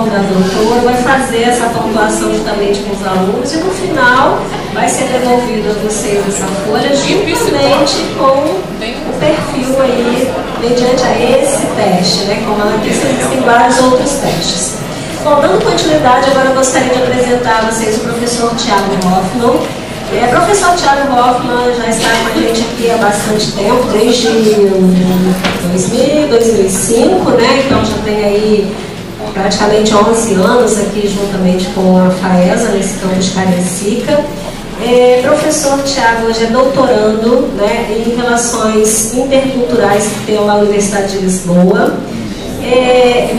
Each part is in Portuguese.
da doutora vai fazer essa pontuação juntamente com os alunos e no final vai ser devolvido a vocês essa folha juntamente com o perfil aí, mediante a esse teste, né? Como ela disse, existem vários outros testes. Bom, dando continuidade, agora eu gostaria de apresentar a vocês o professor Thiago Hoffmann. O professor Thiago Hoffmann já está com a gente aqui há bastante tempo, desde 2005, né? Então já tem aí praticamente 11 anos aqui juntamente com a FAESA, nesse campus de Cariacica. Professor Thiago hoje é doutorando, né, em Relações Interculturais pela Universidade de Lisboa,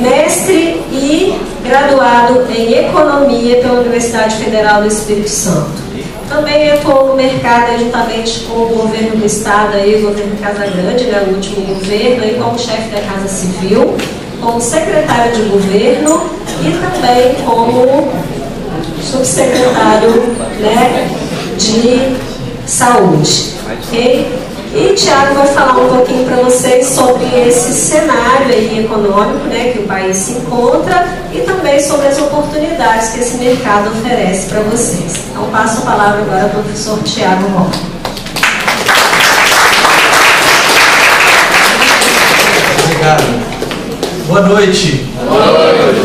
mestre e graduado em Economia pela Universidade Federal do Espírito Santo. Também atuou no mercado juntamente com o governo do Estado, aí, o governo Casagrande, né, o último governo, aí, como chefe da Casa Civil, como secretário de governo e também como subsecretário, né, de saúde. Okay? E Thiago vai falar um pouquinho para vocês sobre esse cenário aí econômico, né, que o país se encontra e também sobre as oportunidades que esse mercado oferece para vocês. Então passo a palavra agora ao professor Thiago Hoffmann. Obrigado. Boa noite. Boa noite.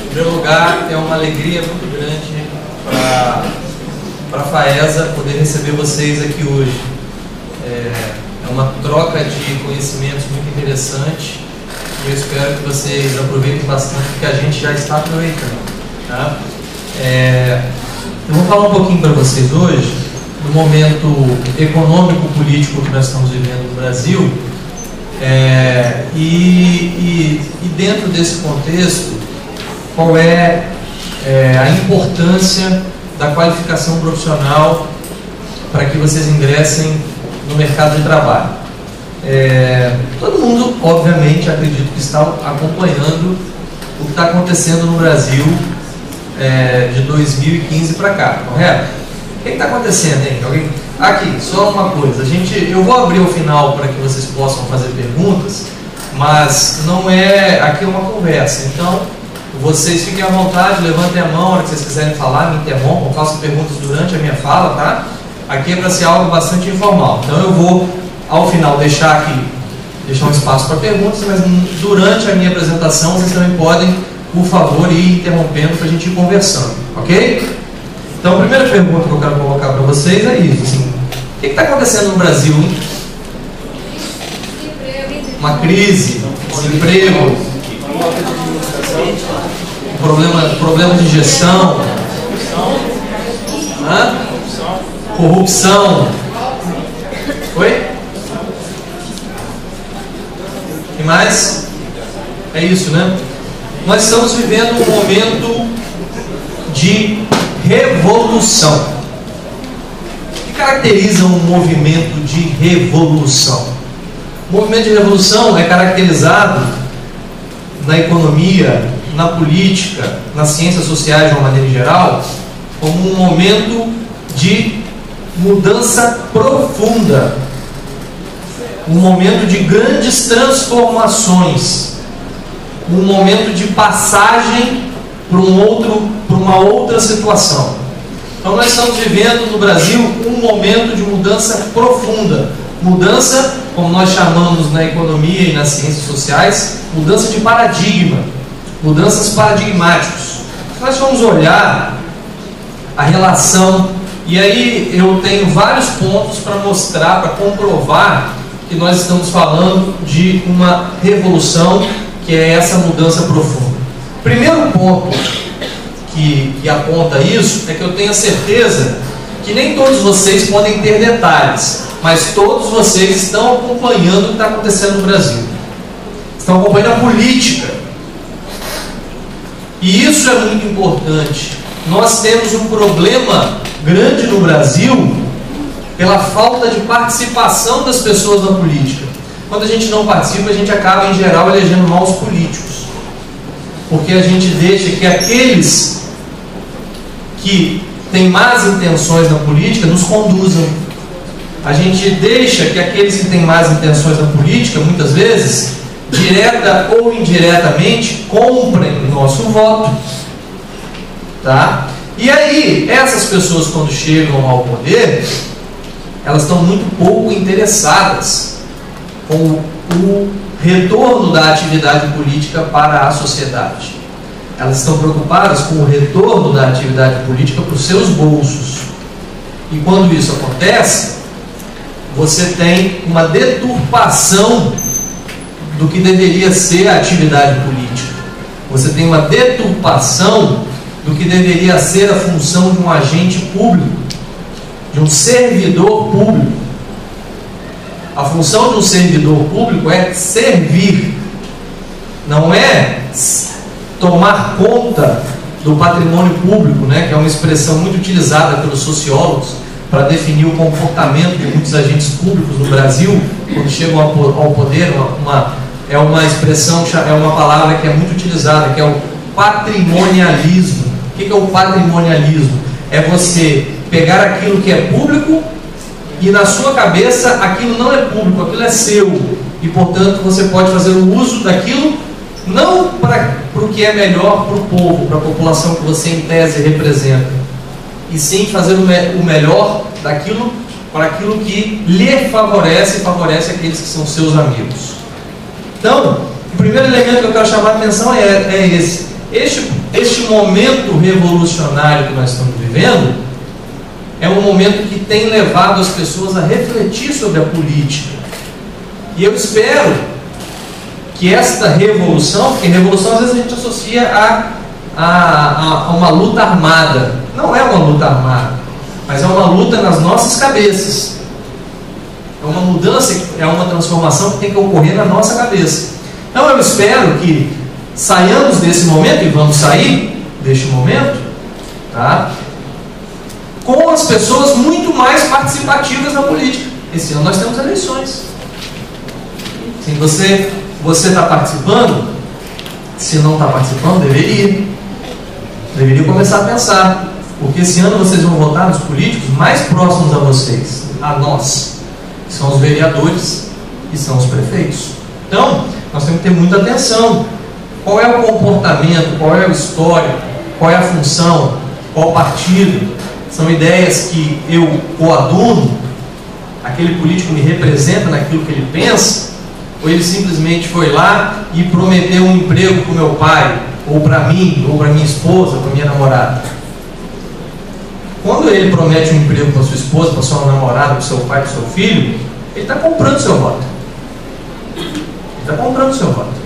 Em primeiro lugar, é uma alegria muito grande para a FAESA poder receber vocês aqui hoje. É uma troca de conhecimentos muito interessante e eu espero que vocês aproveitem bastante, porque a gente já está aproveitando. Tá? Eu vou falar um pouquinho para vocês hoje do momento econômico-político que nós estamos vivendo no Brasil. E dentro desse contexto, qual é a importância da qualificação profissional para que vocês ingressem no mercado de trabalho. Todo mundo, obviamente, acredito que está acompanhando o que está acontecendo no Brasil de 2015 para cá, correto? O que está acontecendo, hein? Alguém? Aqui, só uma coisa, eu vou abrir o final para que vocês possam fazer perguntas, mas não é, aqui é uma conversa, então vocês fiquem à vontade, levantem a mão na hora que vocês quiserem falar, me interrompam, façam perguntas durante a minha fala, tá? Aqui é para ser algo bastante informal, então eu vou, ao final, deixar um espaço para perguntas, mas durante a minha apresentação vocês também podem, por favor, ir interrompendo para a gente ir conversando, ok? Então, a primeira pergunta que eu quero colocar para vocês é isso, assim, o que está acontecendo no Brasil, hein? Uma crise, desemprego, problema de gestão, corrupção. Oi? O que mais? É isso, né? Nós estamos vivendo um momento de revolução. O que caracteriza um movimento de revolução? O movimento de revolução é caracterizado na economia, na política, nas ciências sociais de uma maneira geral, como um momento de mudança profunda, um momento de grandes transformações, um momento de passagem para uma outra situação. Então nós estamos vivendo no Brasil um momento de mudança profunda, mudança, como nós chamamos na economia e nas ciências sociais, mudança de paradigma, mudanças paradigmáticas. Nós vamos olhar a relação, e aí eu tenho vários pontos para mostrar, para comprovar que nós estamos falando de uma revolução, que é essa mudança profunda. Primeiro ponto que aponta isso é que eu tenho a certeza que nem todos vocês podem ter detalhes, mas todos vocês estão acompanhando o que está acontecendo no Brasil, estão acompanhando a política, e isso é muito importante. Nós temos um problema grande no Brasil pela falta de participação das pessoas na política. Quando a gente não participa, a gente acaba, em geral, elegendo maus políticos, porque a gente deixa que aqueles que têm más intenções na política nos conduzam. A gente deixa que aqueles que têm más intenções na política, muitas vezes, direta ou indiretamente, comprem nosso voto, tá? E aí, essas pessoas, quando chegam ao poder, elas estão muito pouco interessadas com o retorno da atividade política para a sociedade. Elas estão preocupadas com o retorno da atividade política para os seus bolsos. E quando isso acontece, você tem uma deturpação do que deveria ser a atividade política. Você tem uma deturpação do que deveria ser a função de um agente público, de um servidor público. A função de um servidor público é servir, não é tomar conta do patrimônio público, né, que é uma expressão muito utilizada pelos sociólogos para definir o comportamento de muitos agentes públicos no Brasil quando chegam ao poder. É uma expressão, é uma palavra que é muito utilizada, que é o patrimonialismo. O que é o patrimonialismo? É você pegar aquilo que é público e na sua cabeça aquilo não é público, aquilo é seu, e portanto você pode fazer o uso daquilo não para o que é melhor para o povo, para a população que você em tese representa, e sim fazer o melhor daquilo para aquilo que lhe favorece e favorece aqueles que são seus amigos. Então, o primeiro elemento que eu quero chamar a atenção é esse. Este momento revolucionário que nós estamos vivendo é um momento que tem levado as pessoas a refletir sobre a política. E eu espero que esta revolução, porque revolução às vezes a gente associa a uma luta armada. Não é uma luta armada, mas é uma luta nas nossas cabeças. É uma mudança, é uma transformação que tem que ocorrer na nossa cabeça. Então eu espero que saiamos desse momento, e vamos sair deste momento, tá? Com as pessoas muito mais participativas na política. Esse ano nós temos eleições. Se você está participando, se não está participando, deveria começar a pensar, porque esse ano vocês vão votar nos políticos mais próximos a vocês, a nós, que são os vereadores e são os prefeitos. Então, nós temos que ter muita atenção. Qual é o comportamento, qual é o histórico, qual é a função, qual partido? São ideias que eu coaduno, aquele político me representa naquilo que ele pensa, ou ele simplesmente foi lá e prometeu um emprego para o meu pai, ou para mim, ou para minha esposa, para minha namorada? Quando ele promete um emprego para sua esposa, para sua namorada, para seu pai, para seu filho, ele está comprando seu voto. Ele está comprando seu voto.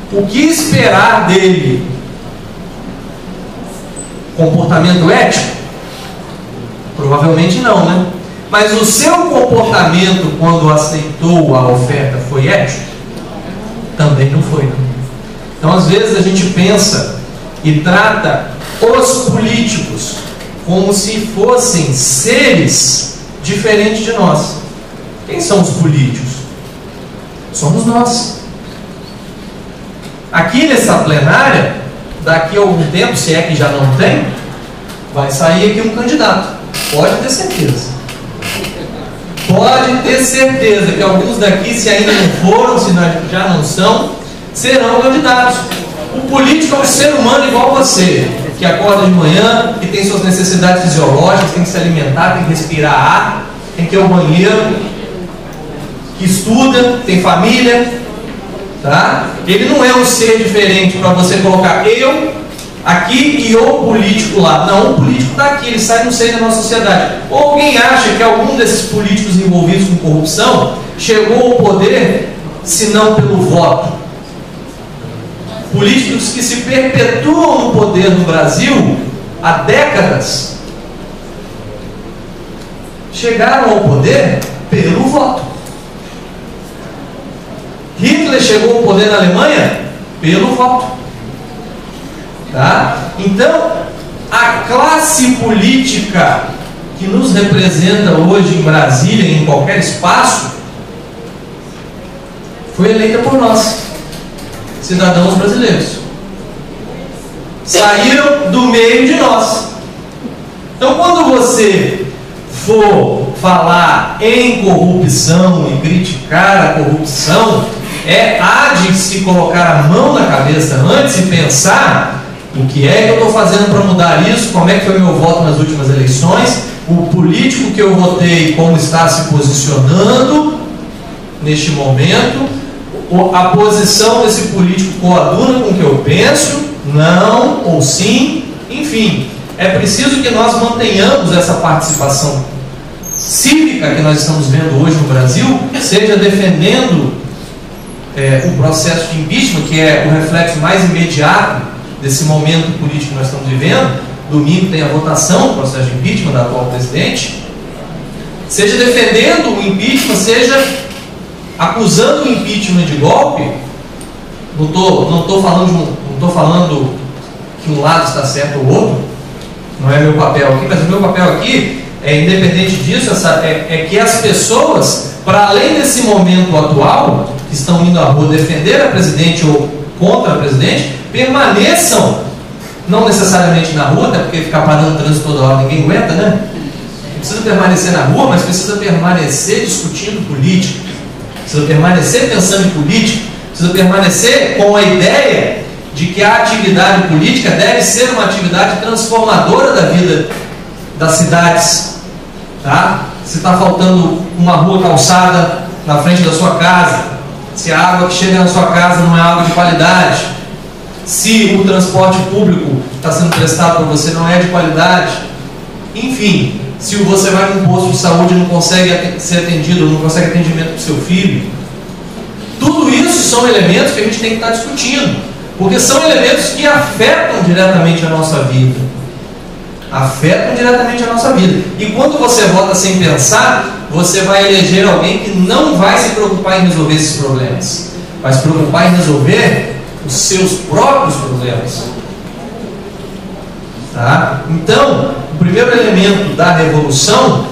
O que esperar dele? Comportamento ético? Provavelmente não, né? Mas o seu comportamento quando aceitou a oferta foi ético? Também não foi, não. Então às vezes a gente pensa e trata os políticos como se fossem seres diferentes de nós. Quem são os políticos? Somos nós. Aqui nessa plenária, daqui a algum tempo, se é que já não tem, vai sair aqui um candidato. Pode ter certeza. Pode ter certeza que alguns daqui, se ainda não foram, se já não são, serão candidatos. O político é um ser humano igual a você, que acorda de manhã, que tem suas necessidades fisiológicas, tem que se alimentar, tem que respirar ar, tem que ir ao banheiro, que estuda, tem família, tá? Ele não é um ser diferente para você colocar eu aqui e o político lá. Não, o político está aqui, ele sai no seio da nossa sociedade. Ou alguém acha que algum desses políticos envolvidos com corrupção chegou ao poder, se não pelo voto? Políticos que se perpetuam no poder no Brasil há décadas chegaram ao poder pelo voto. Hitler chegou ao poder na Alemanha pelo voto. Tá? Então, a classe política que nos representa hoje em Brasília, em qualquer espaço, foi eleita por nós, cidadãos brasileiros. Saíram do meio de nós. Então, quando você for falar em corrupção e criticar a corrupção, há de se colocar a mão na cabeça antes e pensar o que é que eu estou fazendo para mudar isso, como é que foi meu voto nas últimas eleições, o político que eu votei, como está se posicionando neste momento, a posição desse político coaduna com o que eu penso, não ou sim, enfim. É preciso que nós mantenhamos essa participação cívica que nós estamos vendo hoje no Brasil, seja defendendo o processo de impeachment, que é o reflexo mais imediato desse momento político que nós estamos vivendo. Domingo tem a votação do processo de impeachment da atual presidente. Seja defendendo o impeachment, seja acusando o impeachment de golpe. Não estou falando que um lado está certo ou o outro. Não é meu papel aqui, mas o meu papel aqui independente disso, é que as pessoas, para além desse momento atual, que estão indo à rua defender a presidente ou contra a presidente, permaneçam, não necessariamente na rua, até porque ficar parando trânsito toda hora ninguém aguenta, né? Precisa permanecer na rua, mas precisa permanecer discutindo política, precisa permanecer pensando em política, precisa permanecer com a ideia de que a atividade política deve ser uma atividade transformadora da vida das cidades. Tá? Se está faltando uma rua calçada na frente da sua casa, se a água que chega na sua casa não é água de qualidade, se o transporte público está sendo prestado para você não é de qualidade, enfim, se você vai num posto de saúde e não consegue ser atendido, não consegue atendimento para o seu filho, tudo isso são elementos que a gente tem que estar discutindo, porque são elementos que afetam diretamente a nossa vida. Afetam diretamente a nossa vida. E quando você vota sem pensar, você vai eleger alguém que não vai se preocupar em resolver esses problemas, vai se preocupar em resolver os seus próprios problemas. Tá? Então, o primeiro elemento da revolução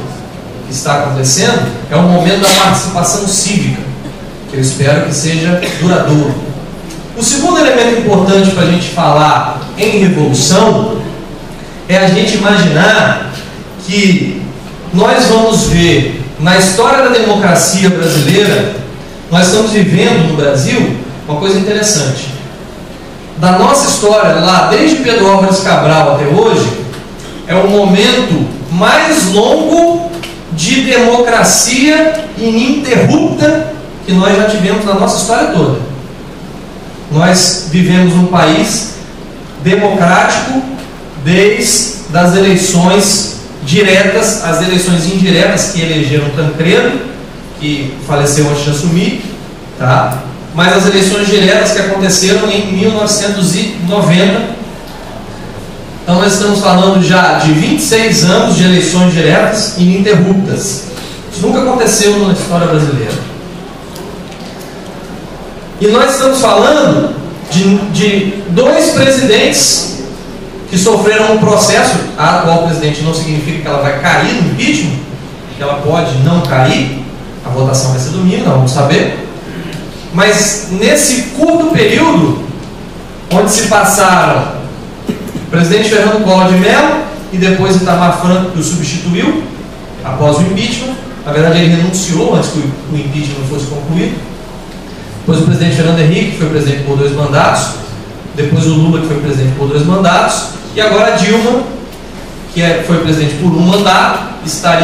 que está acontecendo é o momento da participação cívica, que eu espero que seja duradouro. O segundo elemento importante para a gente falar em revolução é a gente imaginar que nós vamos ver na história da democracia brasileira, nós estamos vivendo no Brasil uma coisa interessante. Da nossa história, lá desde Pedro Álvares Cabral até hoje, é o momento mais longo de democracia ininterrupta que nós já tivemos na nossa história toda. Nós vivemos um país democrático desde as eleições diretas, as eleições indiretas que elegeram Tancredo, que faleceu antes de assumir, tá? Mas as eleições diretas que aconteceram em 1990. Então nós estamos falando já de 26 anos de eleições diretas ininterruptas. Isso nunca aconteceu na história brasileira. E nós estamos falando de dois presidentes que sofreram um processo. A atual presidente não significa que ela vai cair no impeachment, que ela pode não cair, a votação vai ser domingo, nós vamos saber. Mas nesse curto período, onde se passaram o presidente Fernando Collor de Mello e depois Itamar Franco, que o substituiu após o impeachment, na verdade ele renunciou antes que o impeachment não fosse concluído. Depois o presidente Fernando Henrique, que foi presidente por 2 mandatos, depois o Lula, que foi presidente por 2 mandatos, e agora a Dilma, que foi presidente por 1 mandato, está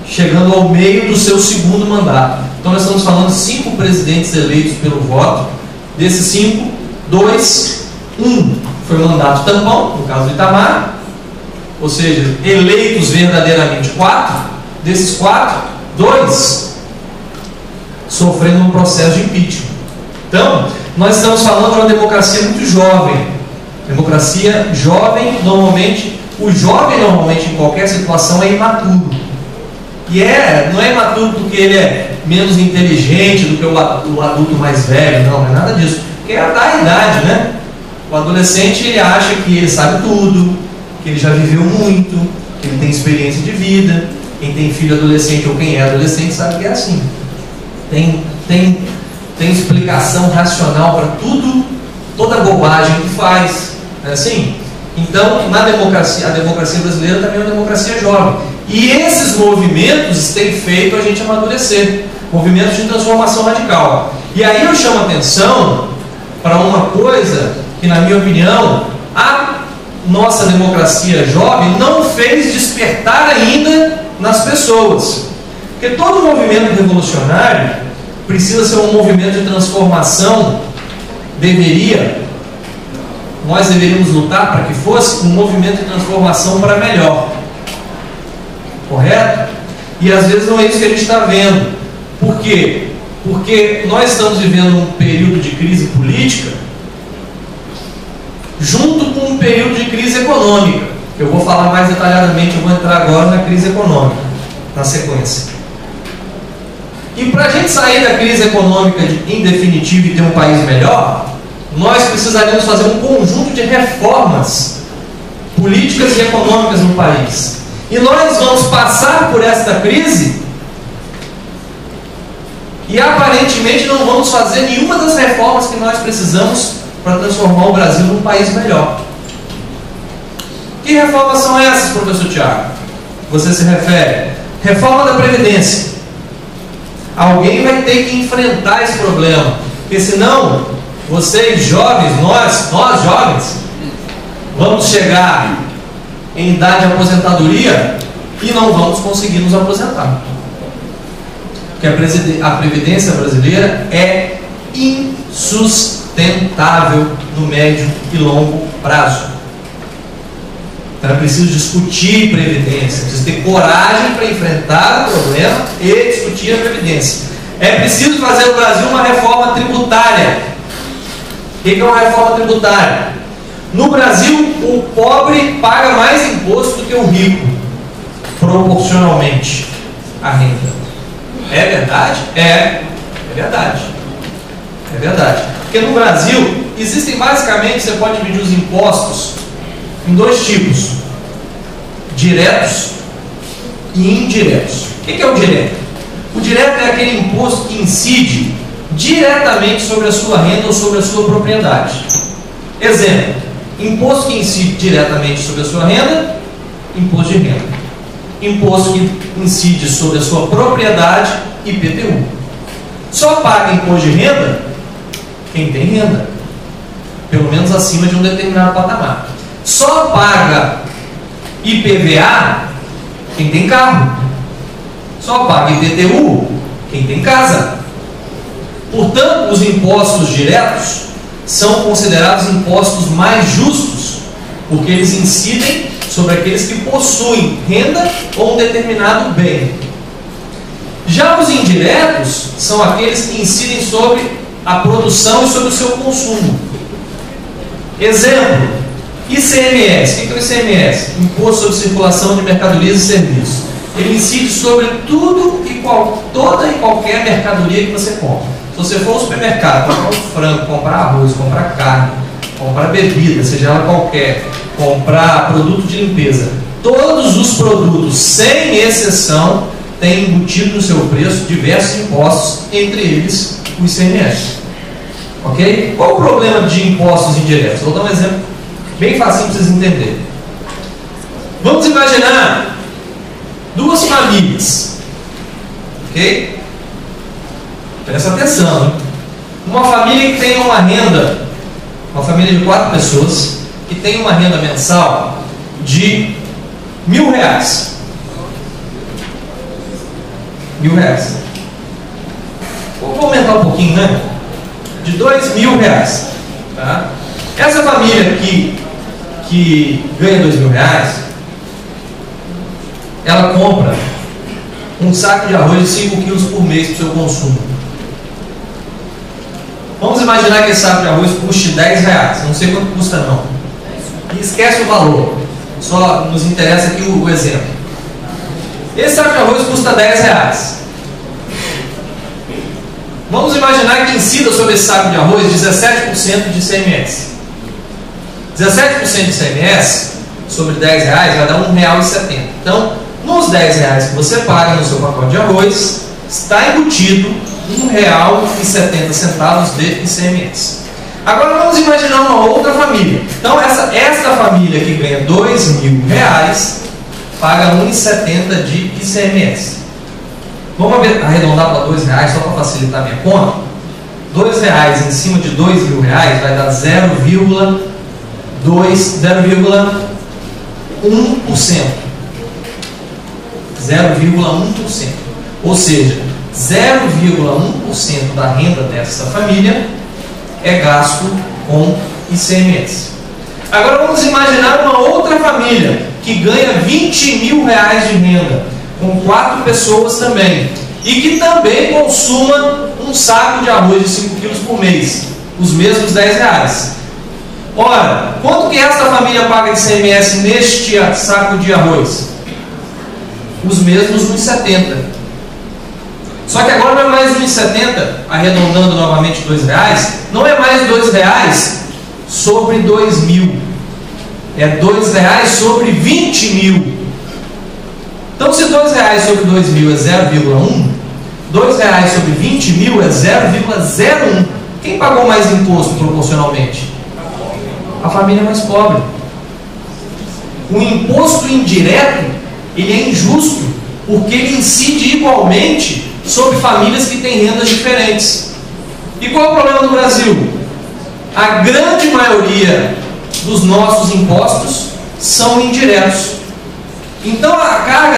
chegando ao meio do seu 2º mandato. Então nós estamos falando de 5 presidentes eleitos pelo voto. Desses 5, 1 foi mandato tampão, no caso do Itamar, ou seja, eleitos verdadeiramente 4. Desses 4, 2 sofrendo um processo de impeachment. Então, nós estamos falando de uma democracia muito jovem. Democracia jovem, normalmente, o jovem normalmente em qualquer situação é imaturo. E não é imaturo porque ele é menos inteligente do que o adulto mais velho, não é nada disso. Porque é da idade, né? O adolescente, ele acha que ele sabe tudo, que ele já viveu muito, que ele tem experiência de vida. Quem tem filho adolescente ou quem é adolescente sabe que é assim. Tem explicação racional para tudo, toda bobagem que faz, não é assim? Então, a democracia brasileira também é uma democracia jovem. E esses movimentos têm feito a gente amadurecer. Movimentos de transformação radical. E aí eu chamo a atenção para uma coisa que, na minha opinião, a nossa democracia jovem não fez despertar ainda nas pessoas. Porque todo movimento revolucionário precisa ser um movimento de transformação, nós deveríamos lutar para que fosse um movimento de transformação para melhor. Correto? E às vezes não é isso que a gente está vendo. Por quê? Porque nós estamos vivendo um período de crise política junto com um período de crise econômica. Eu vou falar mais detalhadamente, eu vou entrar agora na crise econômica, na sequência. E para a gente sair da crise econômica em definitivo e ter um país melhor, nós precisaríamos fazer um conjunto de reformas políticas e econômicas no país. E nós vamos passar por esta crise e aparentemente não vamos fazer nenhuma das reformas que nós precisamos para transformar o Brasil num país melhor. Que reformas são essas, professor Tiago? Você se refere? Reforma da Previdência. Alguém vai ter que enfrentar esse problema, porque senão vocês jovens, nós jovens, vamos chegar em idade de aposentadoria e não vamos conseguir nos aposentar. Porque a Previdência brasileira é insustentável no médio e longo prazo. Então é preciso discutir Previdência, preciso ter coragem para enfrentar o problema e discutir a Previdência. É preciso fazer no Brasil uma reforma tributária. O que é uma reforma tributária? No Brasil, o pobre paga mais imposto do que o rico, proporcionalmente à renda. É verdade? É verdade. É verdade. Porque no Brasil, existem basicamente, você pode dividir os impostos em dois tipos: diretos e indiretos. O que é o direto? O direto é aquele imposto que incide diretamente sobre a sua renda ou sobre a sua propriedade. Exemplo: imposto que incide diretamente sobre a sua renda, imposto de renda. Imposto que incide sobre a sua propriedade, IPTU. Só paga imposto de renda quem tem renda, pelo menos acima de um determinado patamar. Só paga IPVA quem tem carro. Só paga IPTU quem tem casa. Portanto, os impostos diretos são considerados impostos mais justos, porque eles incidem sobre aqueles que possuem renda ou um determinado bem. Já os indiretos são aqueles que incidem sobre a produção e sobre o seu consumo. Exemplo: ICMS. O que é o ICMS? Imposto sobre Circulação de Mercadorias e Serviços. Ele incide sobre tudo e toda e qualquer mercadoria que você compra. Se você for ao supermercado, comprar um frango, comprar arroz, comprar carne, comprar bebida, seja ela qualquer, comprar produto de limpeza, todos os produtos, sem exceção, têm embutido no seu preço diversos impostos, entre eles o ICMS. Ok? Qual o problema de impostos indiretos? Vou dar um exemplo bem facinho para vocês entenderem. Vamos imaginar duas famílias. Ok? Presta atenção, hein? Uma família que tem uma renda, uma família de 4 pessoas, que tem uma renda mensal de R$1.000. R$1.000. Vou aumentar um pouquinho, né? De R$2.000. Tá? Essa família que ganha R$2.000, ela compra um saco de arroz de 5 quilos por mês para o seu consumo. Vamos imaginar que esse saco de arroz custe R$10. Não sei quanto custa não. E esquece o valor. Só nos interessa aqui o exemplo. Esse saco de arroz custa R$10. Vamos imaginar que incida sobre esse saco de arroz 17% de ICMS. 17% de ICMS sobre R$10 vai dar R$1,70. Então, nos R$10 que você paga no seu pacote de arroz, está embutido R$1,70 de ICMS. Agora vamos imaginar uma outra família. Então esta família que ganha R$2.000 paga R$1,70 de ICMS. Vamos arredondar para R$2 só para facilitar a minha conta. R$2 em cima de R$2.000 vai dar 0,1%. Ou seja, 0,1% da renda dessa família é gasto com ICMS. Agora vamos imaginar uma outra família que ganha R$20.000 de renda, com 4 pessoas também, e que também consuma um saco de arroz de 5 quilos por mês, os mesmos R$10. Ora, quanto que esta família paga de ICMS neste saco de arroz? Os mesmos R$1,70. Só que agora não é mais R$1,70, arredondando novamente R$2, não é mais R$2 sobre 2.000, é R$2 sobre 20.000. Então, se R$2 sobre 2.000 é 0,1, R$2 sobre 20.000 é 0,01. Quem pagou mais imposto proporcionalmente? A família mais pobre. O imposto indireto, ele é injusto, porque ele incide igualmente sobre famílias que têm rendas diferentes. E qual é o problema do Brasil? A grande maioria dos nossos impostos são indiretos. Então a carga